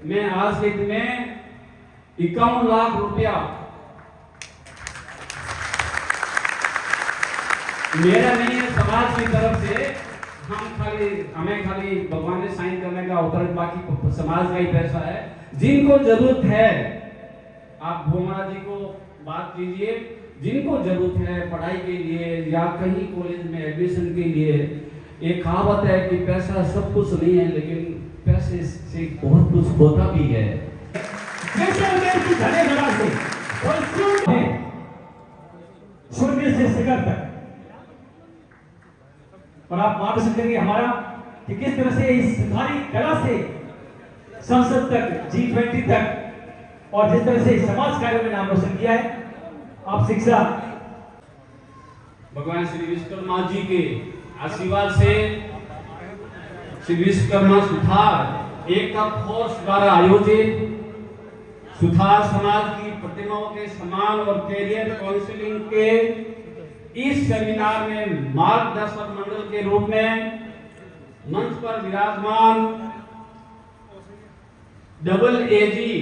मैं आज के दिन में 51 लाख रुपया मेरा नहीं है, समाज की तरफ से हमें खाली भगवान ने साइन करने का होता है, बाकी समाज का ही पैसा है। जिनको जरूरत है, आप भोमरा जी को बात कीजिए, जिनको जरूरत है पढ़ाई के लिए या कहीं कॉलेज में एडमिशन के लिए। एक कहावत है कि पैसा सब कुछ नहीं है, लेकिन पैसे से बहुत कुछ होता भी है। शून्य से शिखर तक, और आप मान सकते हैं हमारा कि किस तरह से इस सारी कला से संसद तक, G20 तक, और जिस तरह से समाज कार्य में नाम रोशन किया है। आप शिक्षा भगवान श्री विश्वकर्मा जी के आशीर्वाद से श्री विश्वकर्मा सुथार एकता फोर्स द्वारा आयोजित सुथार समाज की प्रतिमाओं के सम्मान और कैरियर काउंसलिंग के इस सेमिनार में मार्गदर्शक मंडल के रूप में मंच पर विराजमान डबल एजी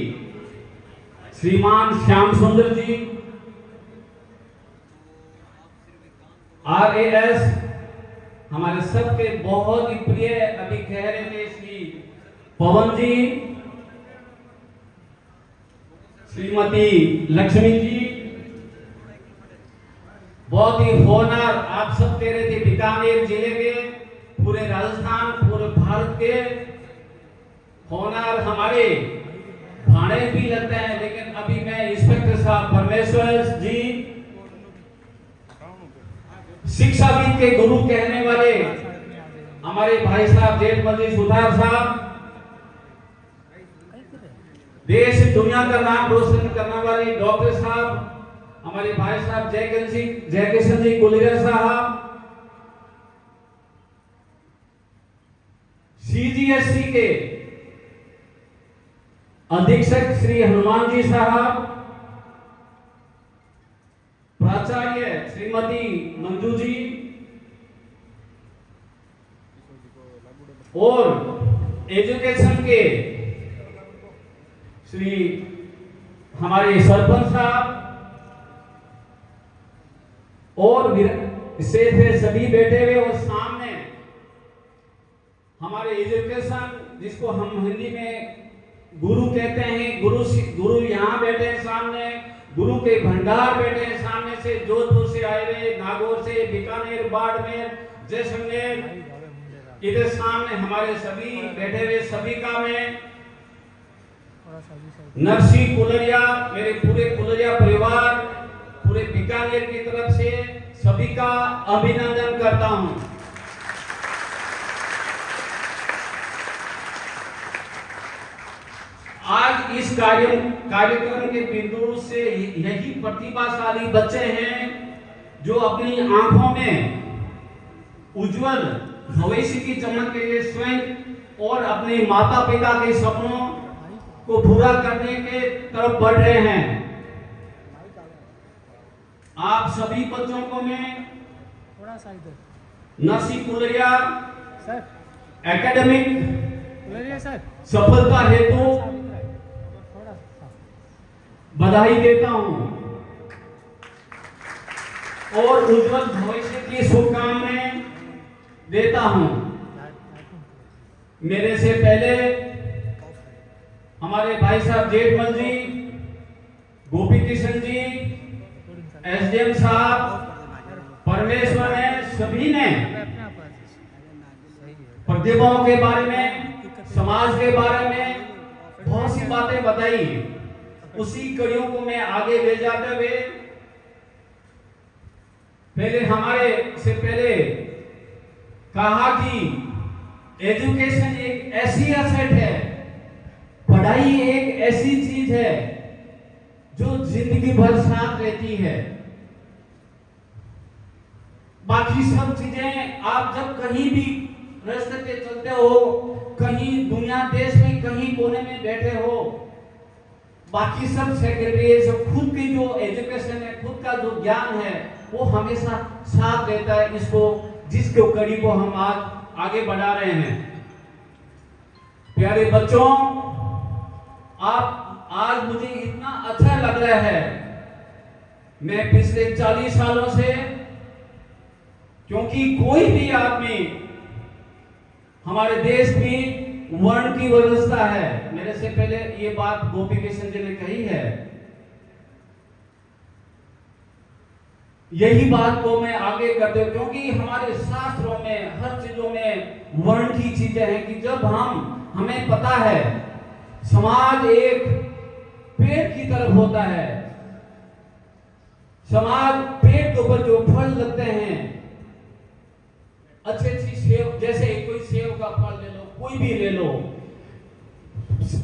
श्रीमान श्याम सुंदर जी, RAS हमारे सबके बहुत ही प्रिय, अभी कह रहे थे श्री पवन जी, श्रीमती लक्ष्मी जी, बहुत ही होनहार आप सब कह रहे थे, बीकानेर जिले के, पूरे राजस्थान, पूरे भारत के होनहार हमारे भाड़े भी लगते हैं। लेकिन अभी मैं इंस्पेक्टर साहब परमेश्वर जी, शिक्षाविद के गुरु कहने वाले हमारे भाई साहब जेठमल जी सुथार साहब, देश दुनिया का नाम रोशन करने वाले डॉक्टर साहब हमारे भाई साहब जयकिशन जी गुलेरिया साहब, CGSC के अधीक्षक श्री हनुमान जी साहब, प्राचार्य श्रीमती मंजू जी, और एजुकेशन के श्री हमारे सरपंच साहब, और से सभी बैठे हुए, और सामने हमारे एजुकेशन जिसको हम हिंदी में गुरु कहते हैं, गुरु यहाँ बैठे हैं सामने, गुरु के भंडार बैठे हैं सामने से, जोधपुर से आए हुए, नागौर से, बीकानेर, बाड़मेर, जैसलमेर, इधर सामने हमारे सभी बैठे हुए, सभी का मैं नरसी कुलरिया, मेरे पूरे कुलरिया परिवार, पूरे बीकानेर की तरफ से सभी का अभिनंदन करता हूं। आज इस कार्यक्रम के बिंदु से यही प्रतिभाशाली बच्चे हैं जो अपनी आंखों में उज्जवल भविष्य की चमक के लिए स्वयं और अपने माता पिता के सपनों को पूरा करने के तरफ बढ़ रहे हैं। आप सभी बच्चों को मैं थोड़ा सा Narsi Kularia sir academic sir सफलता हेतु बधाई देता हूं और उज्जवल भविष्य की शुभकामनाएं देता हूं। मेरे से पहले हमारे भाई साहब जेठमल जी, गोपी किशन जी, SDM साहब, परमेश्वर ने, सभी ने प्रतिभाओं के बारे में, समाज के बारे में बहुत सी बातें बताई। उसी कड़ियों को मैं आगे ले जाते हुए हमारे से पहले कहा कि एजुकेशन एक ऐसी एसेट है, पढ़ाई एक ऐसी चीज है जो जिंदगी भर साथ रहती है। बाकी सब चीजें आप जब कहीं भी रास्ते पे चलते हो, कहीं दुनिया देश में कहीं कोने में बैठे हो, बाकी सब सेकेंडरी, सब खुद की जो एजुकेशन है, खुद का जो ज्ञान है, वो हमेशा साथ रहता है। इसको जिसको कड़ी को हम आज आगे बढ़ा रहे हैं। प्यारे बच्चों, आज मुझे इतना अच्छा लग रहा है। मैं पिछले 40 सालों से, क्योंकि कोई भी आदमी हमारे देश में वर्ण की व्यवस्था है, मेरे से पहले ये बात गोपी किशन जी ने कही है, यही बात को मैं आगे करते हूं, क्योंकि हमारे शास्त्रों में हर चीजों में वर्ण की चीजें हैं कि जब हमें पता है समाज एक पेड़ की तरफ होता है, समाज पेड़ के ऊपर जो फल लगते हैं, अच्छी सेब, जैसे कोई सेब का फल ले लो, कोई भी ले लो,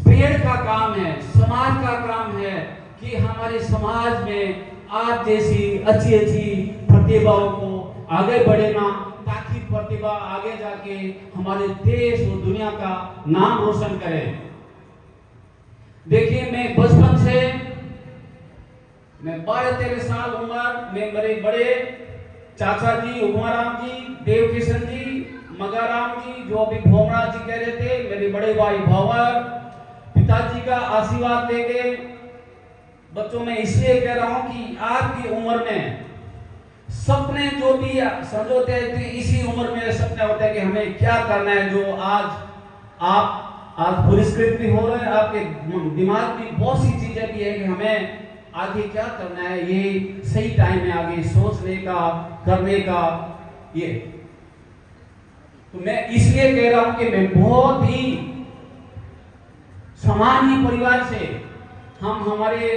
पेड़ का काम है, समाज का काम है कि हमारे समाज में आप जैसी अच्छी प्रतिभाओं को आगे बढ़ेना, ताकि प्रतिभा आगे जाके हमारे देश और दुनिया का नाम रोशन करे। देखिए, मैं बचपन से, मैं 12-13 साल उम्र में मेरे बड़े चाचा जी उमाराम जी, देव किशन जी, मगाराम जी, जो अभी भोमरा जी कह रहे थे, मेरे बड़े भाई भंवर, पिताजी का आशीर्वाद लेके, बच्चों में इसलिए कह रहा हूं कि आपकी उम्र में सपने जो भी संजोते थे, इसी उम्र में सपने होते हैं कि हमें क्या करना है। जो आप पुरस्कृत भी हो रहे हैं, आपके दिमाग में बहुत सी चीजें भी है कि हमें आगे क्या करना है, ये सही टाइम है आगे सोचने का, करने का। ये तो मैं इसलिए कह रहा हूं कि मैं बहुत ही सामान्य परिवार से, हमारे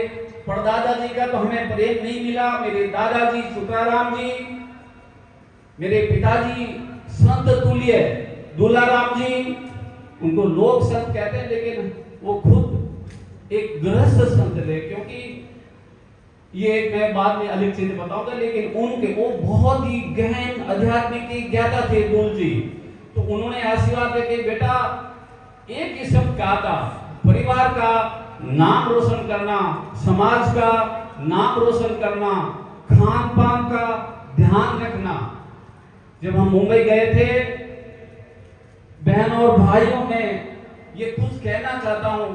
परदादा जी का तो हमें प्रेम नहीं मिला, मेरे दादाजी सुताराम जी, मेरे पिताजी संत तुल्य दुलाराम जी, उनको लोग संत कहते हैं, लेकिन वो खुद एक गृहस्थ संत थे, क्योंकि ये मैं बाद में अलग चीजें बताऊंगा, लेकिन उनके वो बहुत ही गहन आध्यात्मिक ज्ञाता थे दूल जी। तो उन्होंने आशीर्वाद देके, बेटा एक ही शब्द कहा था, परिवार का नाम रोशन करना, समाज का नाम रोशन करना, खान पान का ध्यान रखना। जब हम मुंबई गए थे, बहन और भाइयों में ये कुछ कहना चाहता हूं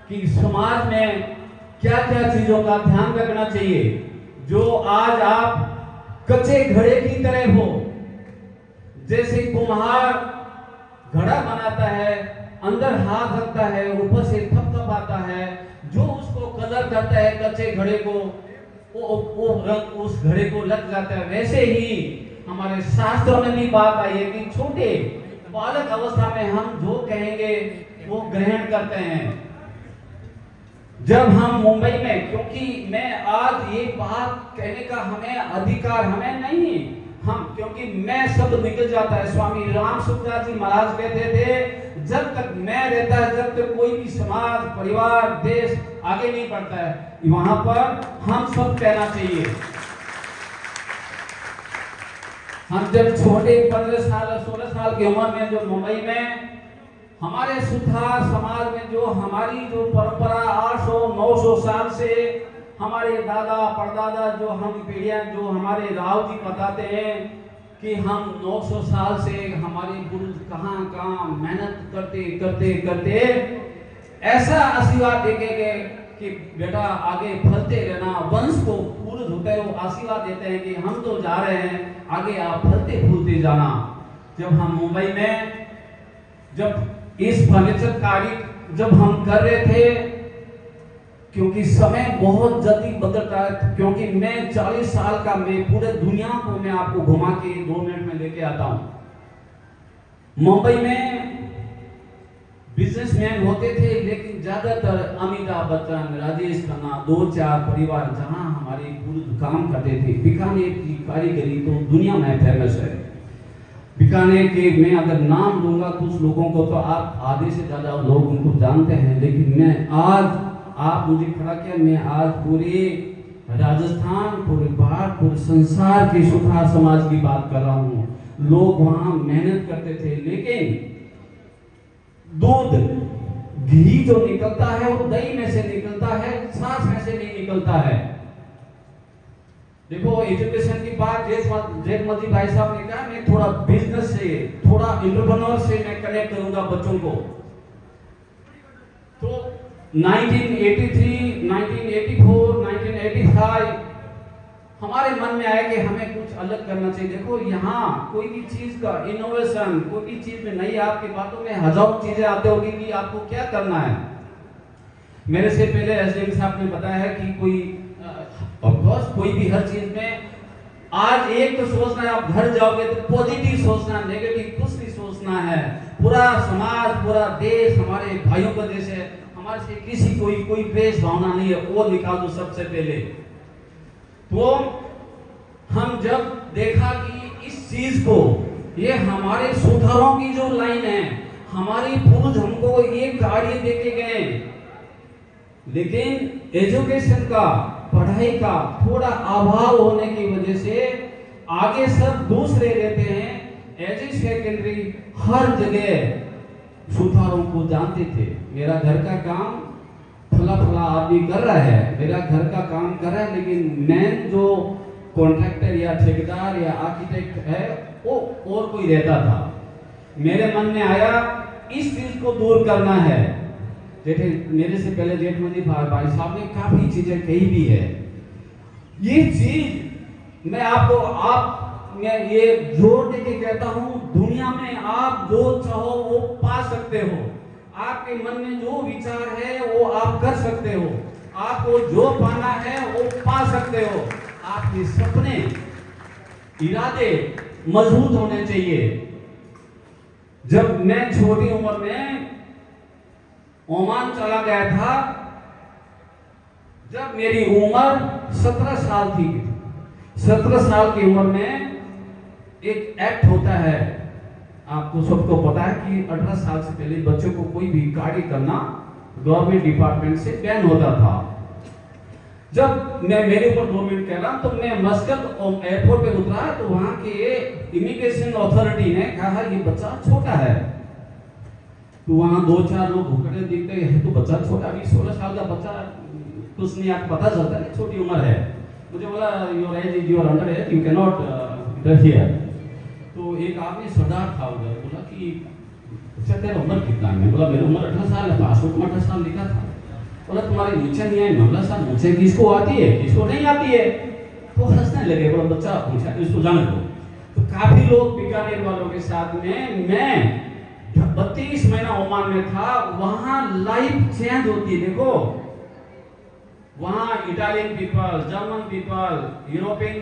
कि समाज में क्या क्या चीजों का ध्यान रखना चाहिए। जो आज आप कच्चे घड़े की तरह हो, जैसे कुम्हार घड़ा बनाता है, अंदर हाथ रखता है, ऊपर से थपथपाता है, जो उसको कलर करता है कच्चे घड़े को, वो रंग उस घड़े को लग जाता है। वैसे ही हमारे शास्त्रों में भी बात आई है कि छोटे बालक अवस्था में हम जो कहेंगे वो ग्रहण करते हैं। जब हम मुंबई में, क्योंकि मैं आज ये बात कहने का हमें अधिकार हमें नहीं, क्योंकि मैं सब निकल जाता है। स्वामी राम सुखदास जी महाराज कहते थे, जब तक मैं रहता है, जब तक कोई भी समाज, परिवार, देश आगे नहीं बढ़ता है, वहां पर हम सब कहना चाहिए। हम जब छोटे 15 साल 16 साल की उम्र में जो मुंबई में हमारे सुधार समाज में जो हमारी जो परंपरा 800-900 साल से हमारे दादा परदादा, जो हम पीढ़ियां, जो हमारे राव जी बताते हैं कि हम 900 साल से हमारे गुरु कहां मेहनत करते करते करते ऐसा आशीर्वाद देंगे कि बेटा आगे फलते रहना, वंश को पूर्ण होते हैं, वो आशीर्वाद देते हैं कि हम तो जा रहे हैं, आगे आप फलते फूलते जाना। जब हम मुंबई में जब इस फर्नीचर कार्य जब हम कर रहे थे, क्योंकि समय बहुत जल्दी बदलता है, क्योंकि मैं 40 साल का, मैं पूरे दुनिया को मैं आपको घुमा के 2 मिनट में लेके आता हूं। मुंबई में बिजनेसमैन होते थे, लेकिन ज्यादातर अमिताभ बच्चन, राजेश खन्ना, 2-4 परिवार जहां हमारे पूर्व काम करते थे। बीकानेर की कारीगरी तो दुनिया में फेमस है। बीकानेर के मैं अगर नाम लूंगा कुछ लोगों को, तो आप आधे से ज्यादा लोग उनको जानते हैं, लेकिन मैं आज, आप मुझे खड़ा किया, मैं आज पूरे राजस्थान, पूरे भारत, पूरे संसार के सुधार समाज की बात कर रहा हूँ। लोग वहां मेहनत करते थे, लेकिन दूध घी जो निकलता है वो दही में से निकलता है, छाछ में से नहीं निकलता है। देखो, एजुकेशन की बात जेठमती भाई साहब ने कहा, मैं थोड़ा बिजनेस से, थोड़ा एंटरप्रेन्योर से मैं कनेक्ट करूंगा बच्चों को। तो 1983, 1984, 1985 हमारे मन में आया कि हमें कुछ अलग करना चाहिए। देखो यहाँ कोई भी चीज का इनोवेशन, कोई भी चीज में नई, आपकी बातों में हजारों चीजें आते होगी कि आपको क्या करना है। मेरे से पहले एसडीएम साहब ने बताया है कि कोई ऑफ कोर्स कोई भी हर चीज में आज एक तो सोचना है, आप घर जाओगे तो पॉजिटिव सोचना, नेगेटिव कुछ नहीं सोचना है। पूरा समाज, पूरा देश हमारे भाइयों का देश है, हमारे से किसी कोई द्वेष भावना नहीं है, वो निकाल दो सबसे पहले। तो हम जब देखा कि इस चीज को, ये हमारे सुधारों की जो लाइन है, हमारी पूर्वज हमको ये कार्य देके गए, लेकिन एजुकेशन का, पढ़ाई का थोड़ा अभाव होने की वजह से आगे सब दूसरे रहते हैं। एज ए सेकेंडरी हर जगह सुधारों को जानते थे। मेरा घर का काम फला आदमी कर रहा है, मेरा घर का काम कर रहा है, लेकिन मेन जो कॉन्ट्रैक्टर या ठेकेदार या आर्किटेक्ट है वो और कोई रहता था। मेरे मन में आया इस चीज को दूर करना है। जेठे मेरे से पहले जेठमनी भाई साहब ने काफी चीजें कही भी है। ये चीज मैं मैं ये जोर देके कहता हूँ, दुनिया में आप जो चाहो वो पा सकते हो। आपके मन में जो विचार है वो आप कर सकते हो। आपको जो पाना है वो पा सकते हो। आपके सपने, इरादे मजबूत होने चाहिए। जब मैं छोटी उम्र में ओमान चला गया था, जब मेरी उम्र 17 साल थी, 17 साल की उम्र में एक एक्ट होता है, आपको सबको पता है कि 18 साल से पहले बच्चों को कोई भी कार्य करना गवर्नमेंट डिपार्टमेंट से बैन होता था। जब मैं मेरे ऊपर 2 मिनट कह रहा, तो मैं मस्कत एयरपोर्ट पे उतरा तो वहां के इमिग्रेशन अथॉरिटी ने कहा ये बच्चा छोटा है। तो वहां 2-4 लोग भूखे दिखते हैं, तो बच्चा छोटा, अभी 16 साल का बच्चा, कुछ नहीं आपको पता चलता है, छोटी उम्र है। मुझे बोला your age is your under as, you can not inter here. तो एक आदमी सरदार था उधर, बोला कि अच्छा तेरा उम्र कितना है? बोला मेरी उम्र 18 साल है, पासपोर्ट में 18 साल लिखा था। बोला तुम्हारी नीचे नहीं है? बोला सर मुझे किसको आती है, किसको नहीं आती है? तो हंसने लगे। बोला बच्चा पूछा इसको जाने दो। तो काफी लोग बीकानेर वालों के साथ में, मैं 32 महीना ओमान में था, वहां लाइफ चेंज होती है। देखो वहां Italian people, German people, European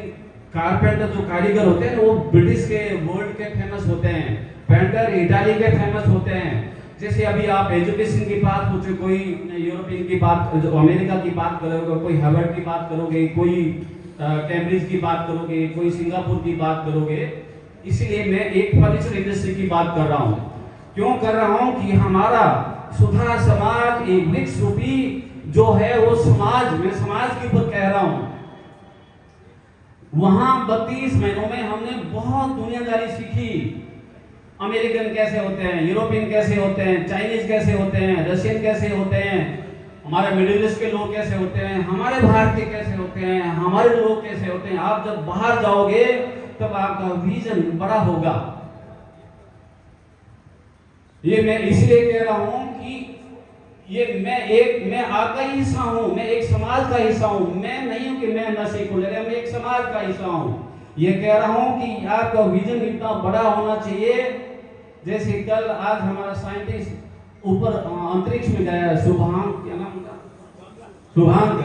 carpenter जो कारीगर होते हैं वो ब्रिटिश के, वर्ल्ड के फेमस होते हैं। पेंटर इटाली के फेमस होते हैं। जैसे अभी आप एजुकेशन की बात पूछो, कोई यूरोपियन की बात, अमेरिका की बात करोगे, कोई हार्वर्ड की बात करोगे, कोई कैम्ब्रिज की बात करोगे, कोई सिंगापुर की बात करोगे। इसलिए मैं एक फर्नीचर इंडस्ट्री की बात कर रहा हूँ। क्यों कर रहा हूँ कि हमारा सुधार समाज एक वृक्ष रूपी जो है वो समाज, मैं समाज के ऊपर कह रहा हूँ। वहां 32 महीनों में हमने बहुत दुनियादारी सीखी। अमेरिकन कैसे होते हैं, यूरोपियन कैसे होते हैं, चाइनीज कैसे होते हैं, रशियन कैसे होते हैं, हमारे मिडिल ईस्ट के लोग कैसे होते हैं, हमारे भारत के कैसे होते हैं, हमारे लोग कैसे होते हैं। आप जब बाहर जाओगे तब आपका विजन बड़ा होगा। ये मैं इसलिए कह रहा हूं कि ये मैं आपका ही हिस्सा हूं, मैं एक समाज का हिस्सा हूं। मैं नहीं हूं कि मैं नशे को ले रहा, मैं एक समाज का हिस्सा हूं। ये कह रहा हूं कि आपका विजन इतना बड़ा होना चाहिए। जैसे कल आज हमारा साइंटिस्ट ऊपर अंतरिक्ष में गया, शुभांग, क्या नाम था, शुभांग।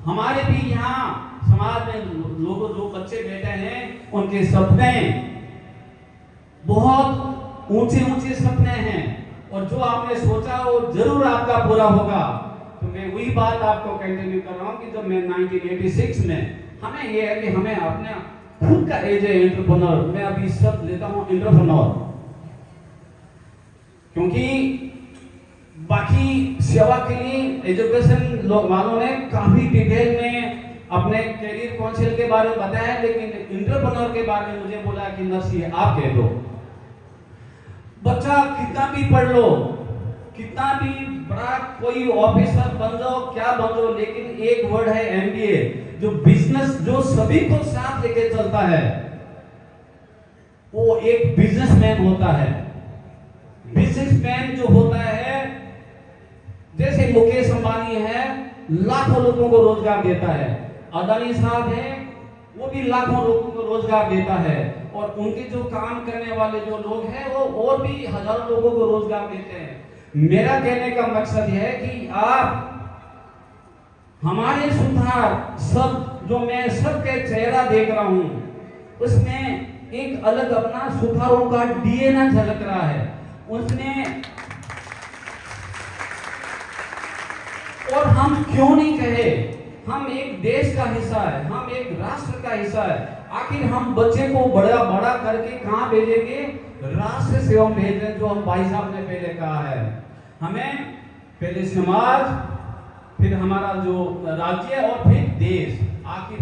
हमारे भी यहाँ समाज में लोगों, जो बच्चे बैठे हैं, उनके सपने बहुत ऊंचे ऊंचे सपने हैं, और जो आपने सोचा वो जरूर आपका पूरा होगा। तो मैं वही बात आपको कंटिन्यू कर रहा हूँ कि जब मैं 1986 में, हमें ये है कि हमें अपने खुद का एज ए एंटरप्रेन्योर, मैं अभी सब लेता हूँ एंटरप्रेन्योर, क्योंकि बाकी सेवा के लिए एजुकेशन लोग वालों ने काफी डिटेल में अपने करियर काउंसिल के बारे में बताया, लेकिन एंटरप्रेन्योर के बारे में मुझे बोला कि नर्सी आप कह दो। बच्चा कितना भी पढ़ लो, कितना भी बड़ा कोई ऑफिसर बन जाओ, क्या बन जाओ, लेकिन एक वर्ड है एमबीए, जो बिजनेस, जो सभी को साथ लेके चलता है, वो एक बिजनेसमैन होता है। बिजनेसमैन जो होता है, जैसे जैसे मुकेश अंबानी है, लाखों लोगों को रोजगार देता है। अदानी साहब है, वो भी लाखों लोगों को रोजगार देता है। और उनके जो काम करने वाले जो लोग हैं वो और भी हजारों लोगों को रोजगार देते हैं। मेरा कहने का मकसद है कि आप हमारे सुधार सब जो मैं सबके चेहरा देख रहा हूं, उसमें एक अलग अपना सुधारों का डीएनए झलक रहा है उसमें। और हम क्यों नहीं कहे, हम एक देश का हिस्सा है, हम एक राष्ट्र का हिस्सा है। आखिर हम बच्चे को बड़ा बड़ा करके कहां भेजेंगे? राष्ट्र सेवा में भेज रहे, जो हम भाई साहब ने पहले कहा है। हमें पहले समाज, फिर हमारा जो राज्य और फिर देश। आखिर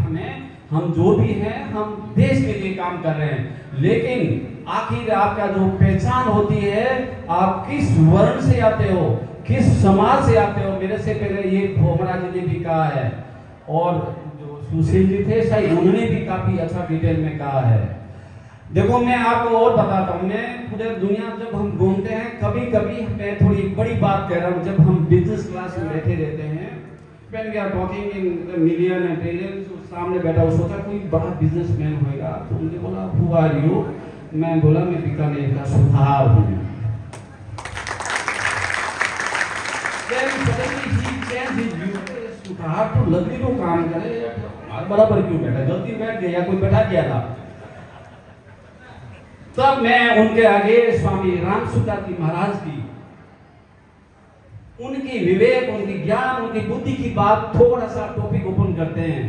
हम जो भी हैं हम देश के लिए काम कर रहे हैं। लेकिन आखिर आपका जो पहचान होती है, आप किस वर्ण से आते हो, किस समाज से आते हो। मेरे से पहले ये भोमरा जी ने भी कहा है और जो सुशील जी थे शायद उन्होंने भी काफी अच्छा डिटेल में कहा है। देखो मैं आपको और बताता हूँ, मैं पूरे दुनिया जब हम घूमते हैं, कभी कभी मैं थोड़ी बड़ी बात कह रहा हूँ, जब हम बिजनेस क्लास में बैठे रहते हैं, when we are talking in the million and trillions, सामने बैठा वो सोचा कोई बड़ा बिजनेसमैन होगा, तो उन्होंने बोला who are you? मैं बोला मैं बीकानेर का सुधार हूँ। Then suddenly he changed his view, सुधार तो लकड़ी को काम करे, बराबर क्यों बैठा, गलती बैठ गया, कोई बैठा दिया था। तब मैं उनके आगे स्वामी राम सुधार जी महाराज की उनकी विवेक, उनकी ज्ञान, उनकी बुद्धि की बात थोड़ा सा टॉपिक ओपन करते हैं।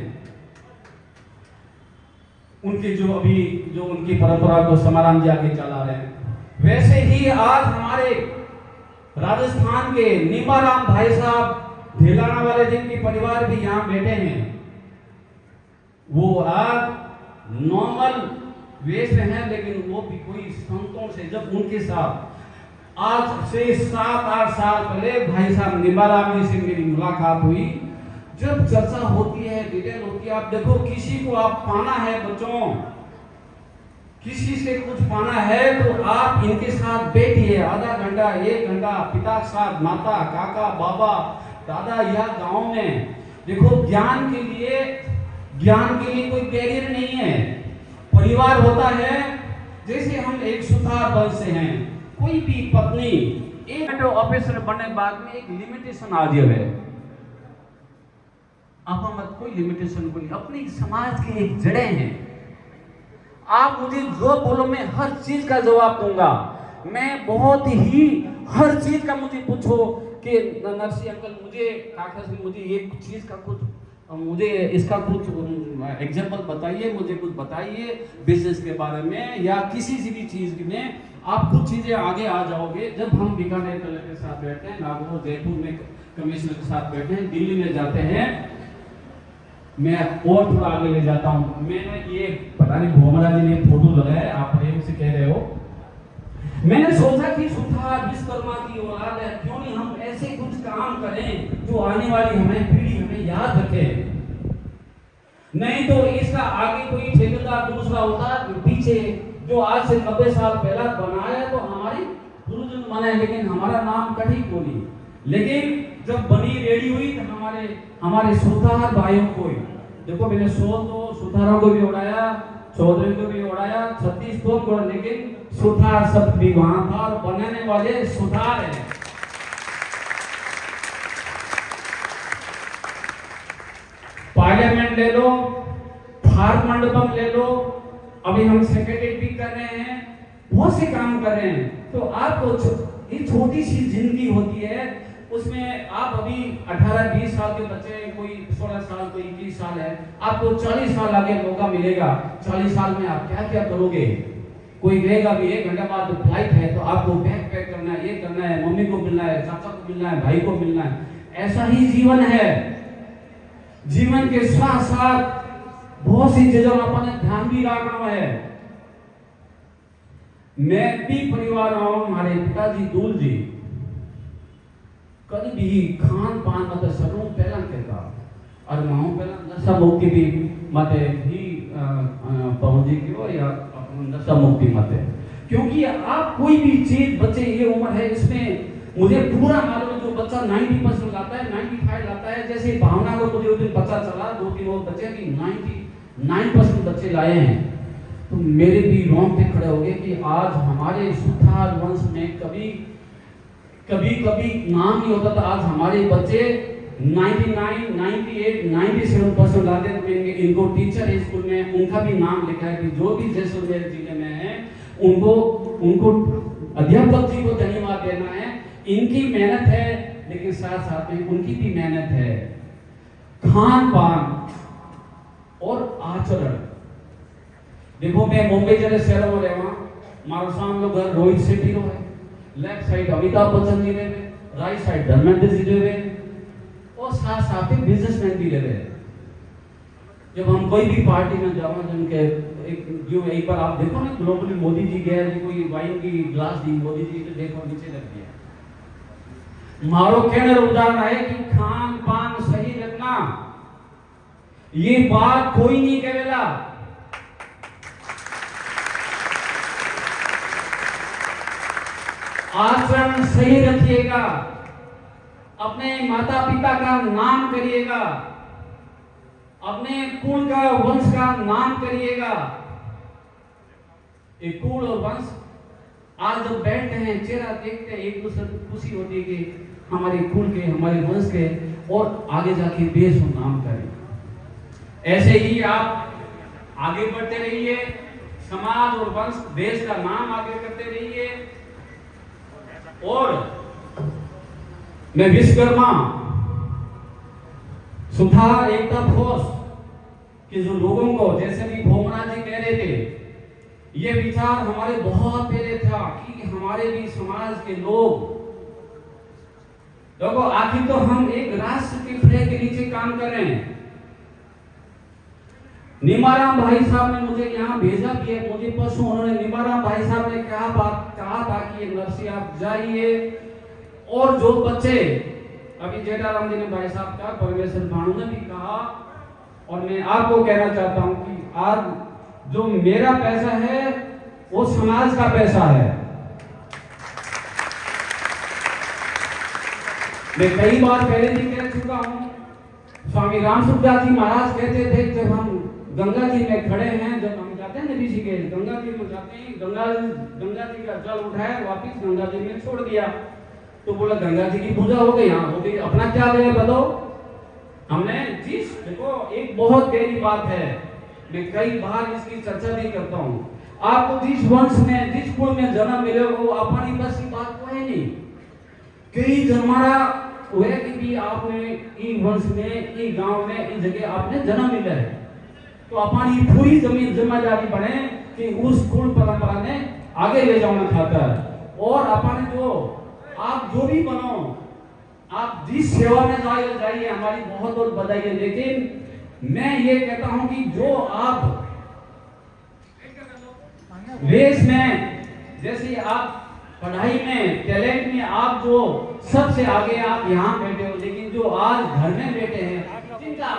उनकी जो उनकी परंपरा को समाराम जी आगे चला रहे हैं, वैसे ही आज हमारे राजस्थान के नीमाराम भाई साहब ढिलाना वाले जिनके परिवार भी यहाँ बैठे हैं, वो आज नॉर्मल वेश में है, लेकिन वो भी कोई संतों से जब उनके साथ आज से 7-8 साल पहले भाई साहब निबाराम जी से मेरी मुलाकात हुई, जब चर्चा होती है, डिटेल होती है, आप देखो किसी को आप पाना है बच्चों, किसी से कुछ पाना है तो आप इनके साथ बैठिए आधा घंटा 1 घंटा, पिता के साथ, माता, काका, बाबा, दादा, या गांव में। देखो ज्ञान के लिए कोई बैरियर नहीं है। परिवार होता है, जैसे हम एक सुधार वंश से हैं, कोई भी पत्नी एक ऑफिसर बनने के बाद में एक लिमिटेशन आ जाए, आप मत कोई लिमिटेशन को नहीं, अपनी समाज की एक जड़ें हैं। आप मुझे जो बोलो मैं हर चीज का जवाब दूंगा। मैं बहुत ही हर चीज का मुझे पूछो कि नरसी अंकल मुझे काका से मुझे एक चीज का कुछ, मुझे इसका कुछ एग्जाम्पल बताइए, मुझे कुछ बताइए बिजनेस के बारे में या किसी भी चीज में, आप कुछ चीजें आगे आ जाओगे। जब हम बीकानेर कलेक्टर के साथ बैठते हैं, नागौर जयपुर में कमिश्नर के साथ बैठते हैं, दिल्ली में जाते हैं, मैं और थोड़ा आगे ले जाता हूँ। मैंने ये पता नहीं भोमरा जी ने फोटो लगाया, आप प्रेम से कह रहे हो, मैंने सोचा कि सुधार विश्वकर्मा की औलाद है, क्यों नहीं हम ऐसे कुछ काम करें जो आने वाली हमें पीढ़ी हमें याद रखे। नहीं तो इसका आगे कोई ठेकेदार दूसरा होता पीछे, जो आज से 90 साल पहला बनाया तो हमारे गुरुजन बनाए, लेकिन हमारा नाम कहीं को नहीं। लेकिन जब बनी रेडी हुई तो हमारे सुधार भाइयों को, देखो मैंने 100 सुधारों को भी उड़ाया, चौधरी को भी उड़ाया, 36 को भी, लेकिन सुधार शब्द भी वहां था और बनाने वाले सुधार है। पार्लियामेंट ले लो, थार मंडपम ले लो, अभी हम सेक्रेटरी भी कर रहे हैं, बहुत से काम कर रहे हैं। तो आपको ये छोटी सी जिंदगी होती है, उसमें आप अभी 18-20 साल के बच्चे, कोई 16 साल, कोई 21 साल है, आपको 40 साल आगे मौका मिलेगा। 40 साल में आप क्या क्या करोगे? कोई कहेगा भी 1 घंटे बाद फ्लाइट है तो आपको बैग पैक करना है, ये करना है, मम्मी को मिलना है, चाचा को मिलना है, भाई को मिलना है। ऐसा ही जीवन है। जीवन के साथ साथ बहुत सी चीजों में अपने ध्यान भी रखना है। मैं भी परिवार रहा हूं, हमारे पिताजी दूल जी कभी भी खान पान मत सरू पहला कहता और माओ पहला नशा मुक्ति भी मत भी पहुंच की या नशा मुक्ति मत, क्योंकि आप कोई भी चीज बच्चे ये उम्र है इसमें मुझे पूरा मालूम है जो बच्चा 90% लाता है, 95 लाता है। जैसे भावना को मुझे उस दिन पता चला 2-3 और बच्चे कि 99% बच्चे लाए हैं, तो मेरे भी रोंगटे खड़े हो गए कि आज हमारे सुथार वंश में कभी नाम नहीं होता था, आज हमारे बच्चे 99, 98, 97% लाते हैं। तो इनको टीचर है स्कूल में, उनका भी नाम लिखा है कि जो भी जैसलमेर जिले में है उनको अध्यापक जी को धन्यवाद देना है। इनकी मेहनत है, लेकिन साथ साथ में उनकी भी मेहनत है। खान पान और आचरण, देखो मैं मुंबई जैसे शहरों में रहवा, मारो सामने घर रोहित शेट्टी रो है, लेफ्ट साइड अमिताभ बच्चन जी रहे, राइट साइड धर्मेंद्र जी रहे, और साथ साथ में बिजनेसमैन भी रहे। जब हम कोई भी पार्टी में जावा, जिनके एक बार आप देखो ना ग्लोबली मोदी जी गए, कोई वाइन की ग्लास दी मोदी जी तो देखो नीचे लग गया। मारो कहने उदाहरण है कि खान पान सही रखना, ये बात कोई नहीं कहेगा। आचरण सही रखिएगा, अपने माता पिता का नाम करिएगा, अपने कुल का वंश का नाम करिएगा। एक कुल और वंश आज जब बैठते हैं, चेहरा देखते हैं, एक दूसरे को खुशी होती है कि हमारे कुल के, हमारे वंश के, और आगे जाके देश को नाम करें। ऐसे ही आप आगे बढ़ते रहिए, समाज और वंश देश का नाम आगे करते रहिए। और मैं विश्वकर्मा सुधार एकता फोर्स के जो लोगों को, जैसे भी भोमरा जी कह रहे थे, ये विचार हमारे बहुत पहले था कि हमारे भी समाज के लोग, देखो आखिर तो हम एक राष्ट्र के फ्लैग के नीचे काम कर रहे हैं। निमाराम भाई साहब ने मुझे यहाँ भेजा भी है, मुझे परसों उन्होंने, निमाराम भाई साहब ने कहा था कि नरसी आप जाइए, और जो बच्चे अभी जेठाराम जी ने भाई साहब का, परमेश्वर भानु ने भी कहा, और मैं आपको कहना चाहता हूं कि आज जो मेरा पैसा है वो समाज का पैसा है। मैं कई बार पहले भी कह चुका हूं, स्वामी रामसुखदास जी महाराज कहते थे, जब हम गंगा जी में खड़े हैं, जब हम जाते हैं ऋषिकेश, गंगा जी में जाते हैं, गंगा जी का जल उठाया, वापिस गंगा जी में छोड़ दिया, तो बोला गंगा जी की पूजा हो गई, हाँ हो गई, अपना क्या ले बताओ। हमने जिस, देखो एक बहुत गहरी बात है, मैं कई बार इसकी चर्चा भी करता हूँ, आपको जिस वंश में, जिस कुल में जन्म मिले वो अपनी बस की बात तो है नहीं। कई जन्मारा हुए कि भी आपने ई वंश में, ई गांव में, इस जगह आपने जन्म मिला है, तो अपनी पूरी जमीन जिम्मेदारी बने कि उस कुल परंपरा ने आगे ले जाना चाहता है। और अपन जो आप जो भी बनो, आप जिस सेवा में जाइए, हमारी बहुत बहुत बधाई है। लेकिन मैं ये कहता हूं कि जो आप रेस में, जैसे आप पढ़ाई में, टैलेंट में आप जो सबसे आगे, आप यहाँ बैठे हो, लेकिन जो आज घर में बैठे हैं, जिनका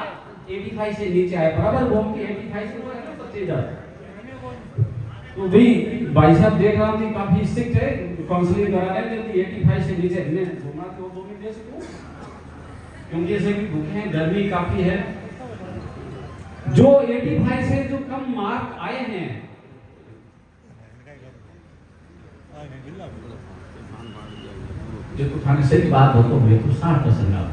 85 से नीचे आए, बराबर घूम के 85 से ऊपर है ना, 25,000, तो भाई साहब देख रहा हूँ काफी स्ट्रिक्ट है, काउंसलिंग करा रहे हैं, 85 से नीचे मैं घूमना तो 2 मिनट दे सकूं, क्योंकि ऐसे भी भूखे हैं, गर्मी काफी है। जो 85 से जो कम मार्क आए हैं, देखो थाने से बात हो तो हुए तो 60% आप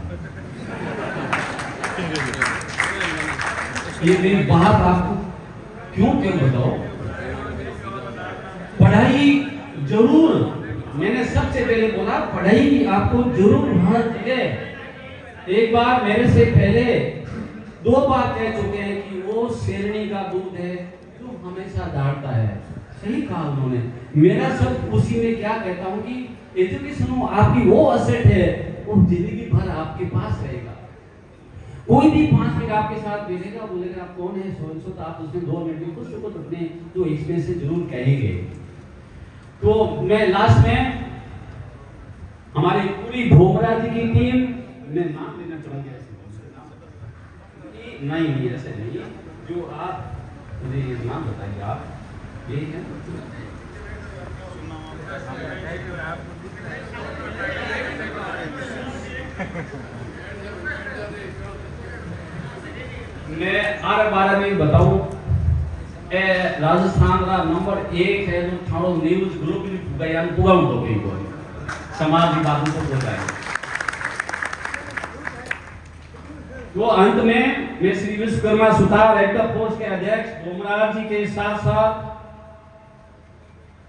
ये मेरी बात आपको क्यों बताओ, पढ़ाई जरूर, मैंने सबसे पहले बोला पढ़ाई आपको जरूर हर जगह। एक बार मेरे से पहले 2 बार कह चुके हैं कि वो शेरनी का दूध है जो हमेशा दौड़ता है, सही कहा उन्होंने। मेरा सब उसी में क्या कहता हूँ कि एजुकेशन आपकी वो असेट है, वो जिंदगी भर आपके पास रहेगा। कोई भी 5 मिनट आपके साथ बैठेगा, बोलेगा आप कौन है, सो तो आप उसमें 2 मिनट में कुछ तो अपने जो एक्सपीरियंस से जरूर कहेंगे। तो मैं लास्ट में हमारी पूरी भोमरा जी की टीम, मैं नाम लेना चाहूंगा, नहीं ऐसे नहीं, जो आप मुझे नाम बताइए, आप यही है मैं आरे बारे में बताऊं ए राजस्थान का नंबर 1 है जो थाणो न्यूज ग्लोबली बयान पुगाऊं तो कहीं को समाज की बातों को बताए। तो अंत में मैं श्री विश्वकर्मा सुतार एक्टर फोर्स के अध्यक्ष भूमराज जी के साथ साथ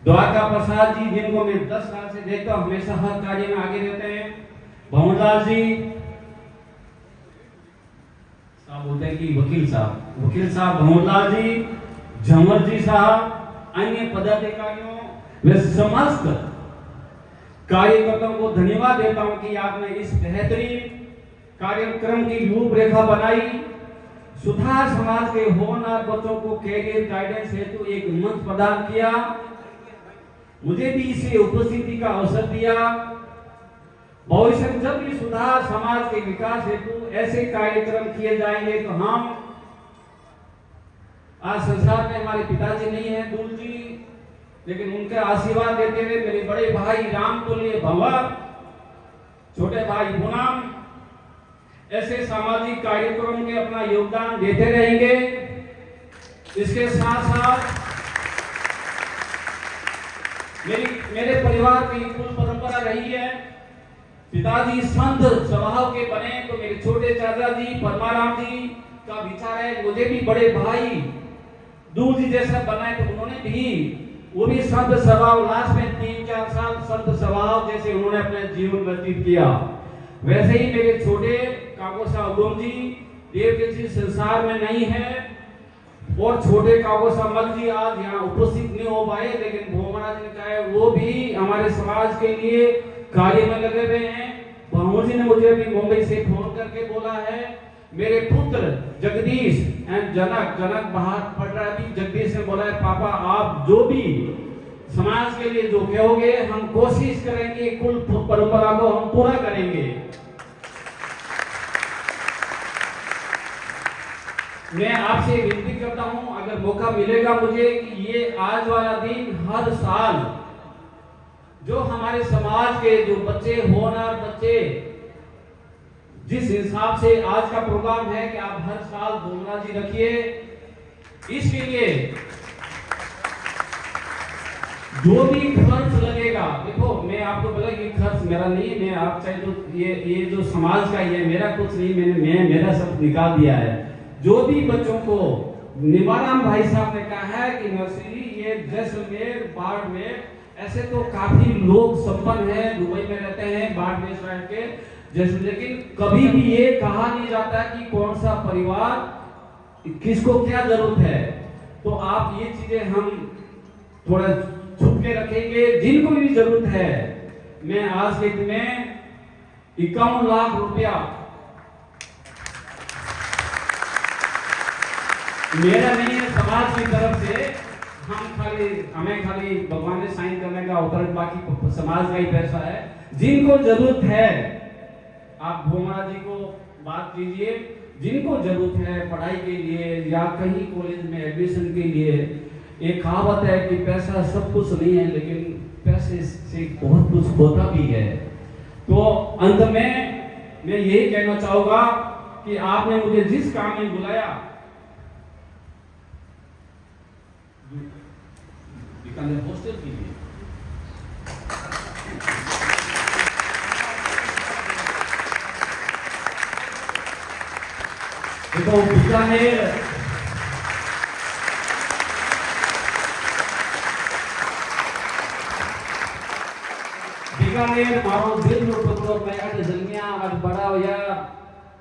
द्वारका प्रसाद जी, जिनको मैं 10 साल से देखता हूं, हमेशा हर कार्य में आगे रहते हैं, भवनलाल जी साहब बोलते हैं कि वकील साहब भवनलाल जी, झमर जी साहब, अन्य पदाधिकारियों व समस्त कार्यकर्ताओं को धन्यवाद देता हूं कि आपने इस बेहतरीन कार्यक्रम की रूपरेखा बनाई। सुधार समाज के होनहार बच्चों को कैरियर गाइडेंस हेतु एक मंच प्रदान किया, मुझे भी इसे उपस्थिति का अवसर दिया। भविष्य में जब भी सुधार समाज के विकास हेतु ऐसे कार्यक्रम किए जाएंगे तो हम आज संसार में हमारे पिताजी नहीं है दूर जी, लेकिन उनके आशीर्वाद देते हुए मेरे बड़े भाई राम तुल्य भंवर, छोटे भाई पूनम ऐसे सामाजिक कार्यक्रम में अपना योगदान देते रहेंगे। इसके साथ साथ मेरे परिवार की कुल परंपरा रही है, पिताजी संत स्वभाव के बने तो मेरे छोटे चाचा जी परमाराम जी का विचार है मुझे भी बड़े भाई दूर जी जैसा बनाए, तो उन्होंने भी वो भी संत स्वभाव, लास्ट में 3-4 साल संत स्वभाव जैसे उन्होंने अपने जीवन व्यतीत किया। वैसे ही मेरे छोटे काकोसा उदम जी देव के जी संसार में नहीं है, और छोटे काकोसा मल जी आज यहाँ उपस्थित नहीं हो पाए, लेकिन भोमराज ने कहा है वो भी हमारे समाज के लिए कार्य में लगे हुए हैं। भामू जी ने मुझे अभी मुंबई से फोन करके बोला है, मेरे पुत्र जगदीश एंड जनक बाहर पढ़ रहा है, अभी जगदीश ने बोला है पापा आप जो भी समाज के लिए जो कहोगे हम कोशिश करेंगे, कुल परंपरा को हम पूरा करेंगे। मैं आपसे विनती करता हूं, अगर मौका मिलेगा मुझे कि ये आज वाला दिन हर साल जो हमारे समाज के जो बच्चे होनहार बच्चे, जिस हिसाब से आज का प्रोग्राम है कि आप हर साल भूमरा जी रखिए, इसके लिए जो भी खर्च लगेगा, देखो मैं आपको बोला कि खर्च मेरा नहीं, मैं आप चाहे तो ये जो समाज का ये मेरा कुछ नहीं, मैंने मेरा सब निकाल दिया है। जो भी बच्चों को निवाराम भाई साहब ने कहा है कि नर्सरी ये जैसलमेर बाड़मेर ऐसे तो काफी लोग संपन्न है, दुबई में रहते हैं, बाड़मेर शहर के जैसे, लेकिन कभी भी ये कहा नहीं जाता कि कौन सा परिवार किसको क्या जरूरत है। तो आप ये चीजें हम थोड़ा छुप के रखेंगे, जिनको भी जरूरत है। मैं आज के दिन में 51 लाख रुपया मेरा नहीं है, समाज की तरफ से हमें खाली भगवान ने साइन करने का अवतरण, बाकी समाज का ही पैसा है। जिनको जरूरत है आप भूमरा जी को बात कीजिए, जिनको जरूरत है पढ़ाई के लिए या कहीं कॉलेज में एडमिशन के लिए। एक कहावत है कि पैसा सब कुछ नहीं है, लेकिन पैसे से बहुत कुछ होता भी है। तो अंत में मैं यही कहना चाहूंगा कि आपने मुझे जिस काम में बुलाया, बीकानेर हॉस्टल के लिए, देखो बीकानेर मारो दिल नो टुकड़ो, मैं अठ जन्मिया अठ बड़ा होया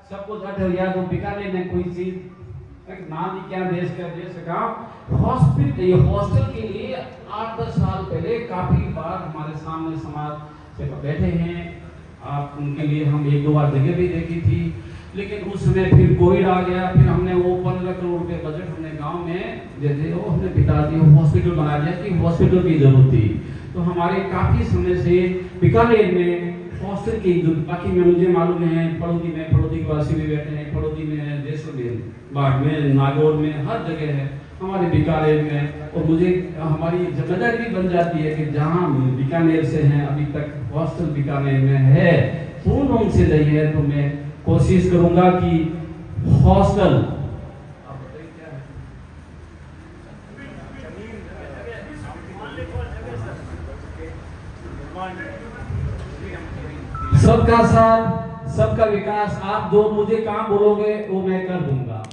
सब कुछ अठ होया, तो बीकानेर ने कोई चीज नाम ही क्या देश का देश का हॉस्टल के लिए 8-10 साल पहले काफी बार हमारे सामने समाज से बैठे हैं। आप उनके लिए हम 1-2 बार जगह भी देखी थी, लेकिन उस समय फिर कोविड आ गया, फिर हमने वो 15 करोड़ रुपए बजट हमने गांव में जैसे वो हमने पिताजी हॉस्पिटल बना दिया कि हॉस्पिटल की जरूरत थी। तो हमारे काफी समय से बीकानेर में हॉस्टल की जो बाकी में मुझे मालूम है, पड़ोदी के वासी भी बैठे हैं, पड़ोदी में, जैसलमेर, बाड़मेर, नागौर में, हर जगह है हमारे बीकानेर में। और मुझे हमारी जिम्मेदारी भी बन जाती है कि जहाँ बीकानेर से हैं अभी तक हॉस्टल बीकानेर में है, पूर्ण रूप से नहीं है, तो मैं कोशिश करूंगा कि हॉस्टल सबका साथ सबका विकास, आप जो मुझे काम बोलोगे वो मैं कर दूंगा।